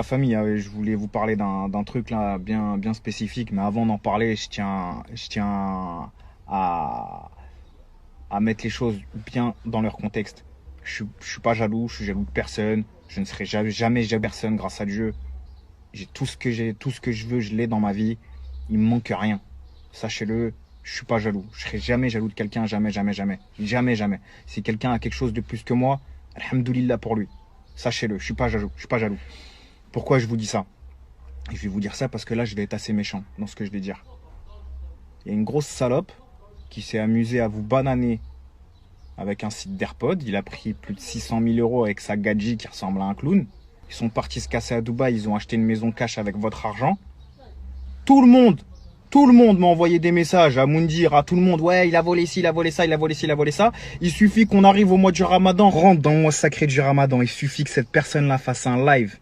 famille, je voulais vous parler d'un truc là bien spécifique, mais avant d'en parler, je tiens à mettre les choses bien dans leur contexte. Je suis pas jaloux, je suis jaloux de personne, je ne serai jamais jaloux de personne grâce à Dieu. J'ai tout ce que je veux, je l'ai dans ma vie. Il me manque rien. Sachez-le, je suis pas jaloux. Je serai jamais jaloux de quelqu'un, jamais. Jamais. Si quelqu'un a quelque chose de plus que moi, alhamdoulilah pour lui. Sachez-le, je suis pas jaloux. Pourquoi je vous dis ça? Je vais vous dire ça parce que là, je vais être assez méchant dans ce que je vais dire. Il y a une grosse salope qui s'est amusée à vous bananer avec un site d'AirPod. Il a pris plus de 600 000 € avec sa gadget qui ressemble à un clown. Ils sont partis se casser à Dubaï, ils ont acheté une maison cash avec votre argent. Tout le monde m'a envoyé des messages à Moundir, à tout le monde. Ouais, il a volé ci, il a volé ça, il a volé ça. Il suffit qu'on arrive au mois du Ramadan, rentre dans le mois sacré du Ramadan. Il suffit que cette personne-là fasse un live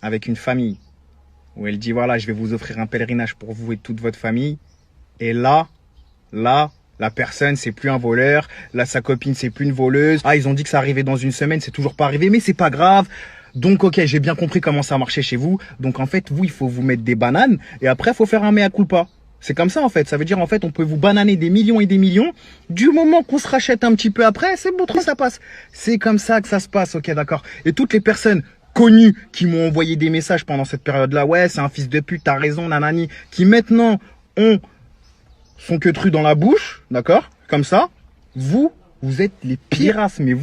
avec une famille où elle dit voilà, je vais vous offrir un pèlerinage pour vous et toute votre famille. Et là, la personne, c'est plus un voleur. Là, sa copine, c'est plus une voleuse. Ah, ils ont dit que ça arrivait dans une semaine, c'est toujours pas arrivé, mais c'est pas grave. Donc, ok, j'ai bien compris comment ça marchait chez vous. Donc, en fait, vous, il faut vous mettre des bananes et après, il faut faire un mea culpa. C'est comme ça, en fait. Ça veut dire, en fait, on peut vous bananer des millions et des millions. Du moment qu'on se rachète un petit peu après, c'est bon, trop ça passe. C'est comme ça que ça se passe, ok, d'accord. Et toutes les personnes connues qui m'ont envoyé des messages pendant cette période-là, ouais, c'est un fils de pute, t'as raison, nanani, qui maintenant ont son queutru dans la bouche, d'accord, comme ça, vous êtes les pires, mais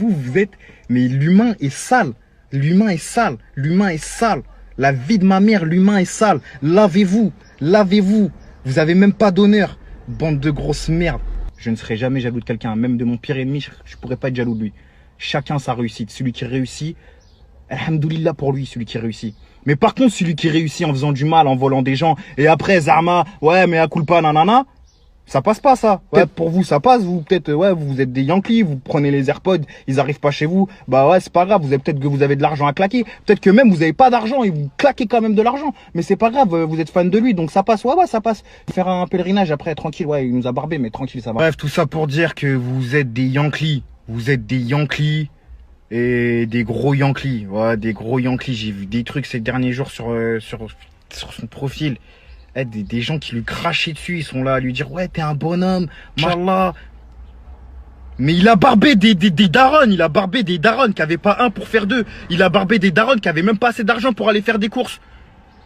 mais l'humain est sale. L'humain est sale. La vie de ma mère, l'humain est sale. Lavez-vous. Vous avez même pas d'honneur. Bande de grosses merdes. Je ne serai jamais jaloux de quelqu'un. Même de mon pire ennemi, je pourrais pas être jaloux de lui. Chacun sa réussite. Celui qui réussit, alhamdoulilah pour lui, celui qui réussit. Mais par contre, celui qui réussit en faisant du mal, en volant des gens, et après, Zarma, ouais, mais à culpa, nanana, ça passe pas, ça. Ouais, pour vous, ça passe. Vous, peut-être, ouais, vous êtes des Yankees, vous prenez les AirPods, ils arrivent pas chez vous. Bah ouais, c'est pas grave. Peut-être que vous avez de l'argent à claquer. Peut-être que même vous avez pas d'argent et vous claquez quand même de l'argent. Mais c'est pas grave, vous êtes fan de lui, donc ça passe. Ouais, ça passe. Faire un pèlerinage après, tranquille. Ouais, il nous a barbé, mais tranquille, ça va. Bref, tout ça pour dire que vous êtes des Yankees. Vous êtes des Yankees et des gros Yankees. Ouais, des gros Yankees. J'ai vu des trucs ces derniers jours sur son profil. Des gens qui lui crachaient dessus, ils sont là à lui dire ouais, t'es un bonhomme, machallah. Mais il a barbé des darons, qui avaient pas un pour faire deux. Il a barbé des darons qui avaient même pas assez d'argent pour aller faire des courses.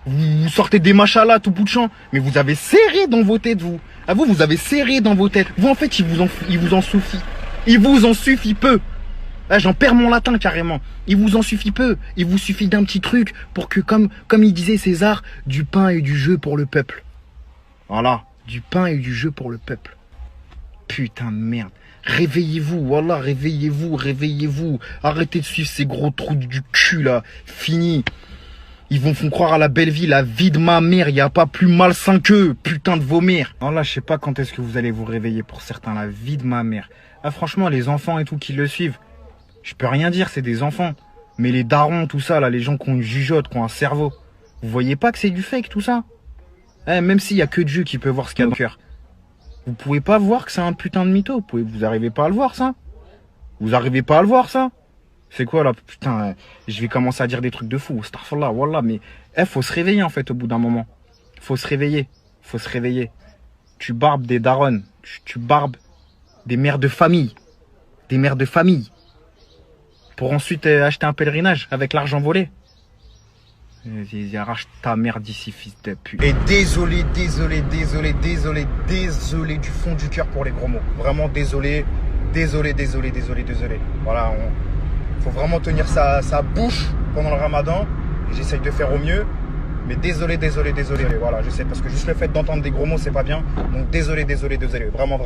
Vous sortez des machallah tout bout de champ, mais vous avez serré dans vos têtes, vous. À vous avez serré dans vos têtes. Vous, en fait, il vous en suffit. Il vous en suffit peu. Là, j'en perds mon latin carrément. Il vous en suffit peu. Il vous suffit d'un petit truc pour que, comme il disait César, du pain et du jeu pour le peuple. Voilà, du pain et du jeu pour le peuple. Putain de merde. Réveillez-vous, voilà, réveillez-vous. Arrêtez de suivre ces gros trous du cul là. Fini. Ils font croire à la belle vie, la vie de ma mère. Il n'y a pas plus malsain qu'eux, putain de vos mères. Non, là, je sais pas quand est-ce que vous allez vous réveiller pour certains, la vie de ma mère. Ah, franchement, les enfants et tout qui le suivent, je peux rien dire, c'est des enfants. Mais les darons, tout ça, là, les gens qui ont une jugeote, qui ont un cerveau, vous voyez pas que c'est du fake, tout ça? Même s'il y a que Dieu qui peut voir ce qu'il y a dans le cœur. Vous pouvez pas voir que c'est un putain de mytho. Vous arrivez pas à le voir, ça? C'est quoi, là? Putain, je vais commencer à dire des trucs de fou. Astaghfirullah, wallah, mais faut se réveiller, en fait, au bout d'un moment. Faut se réveiller. Tu barbes des darons. Tu barbes des mères de famille. Pour ensuite acheter un pèlerinage avec l'argent volé. Arrache ta mère d'ici, fils de pute. Et désolé du fond du cœur pour les gros mots. Vraiment désolé. Voilà, faut vraiment tenir sa bouche pendant le Ramadan. Et j'essaye de faire au mieux. Mais désolé. Voilà, je sais, parce que juste le fait d'entendre des gros mots, c'est pas bien. Donc désolé. Vraiment.